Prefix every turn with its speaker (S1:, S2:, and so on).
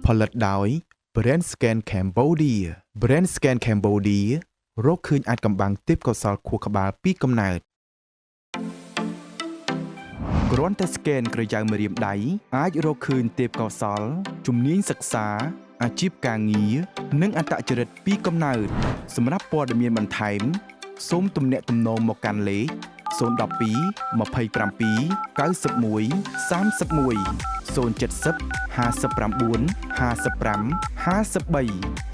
S1: ផលិតដោយ Brand Scan Cambodia Brand Scan Cambodia រកឃើញអាចកំបាំងទេពកោសល្យខួរក្បាលពីកំណើតគ្រាន់តែ scan ក្រយៅម្រាមដៃអាចរកឃើញទេពកោសល្យជំនាញសិក្សាអាជីពការងារនិងអត្តចរិតពីកំណើតសម្រាប់ព័ត៌មានបន្ថែមសូមទំនាក់ទំនងមកកាន់លេខ012 27 91 31 070 59 55 53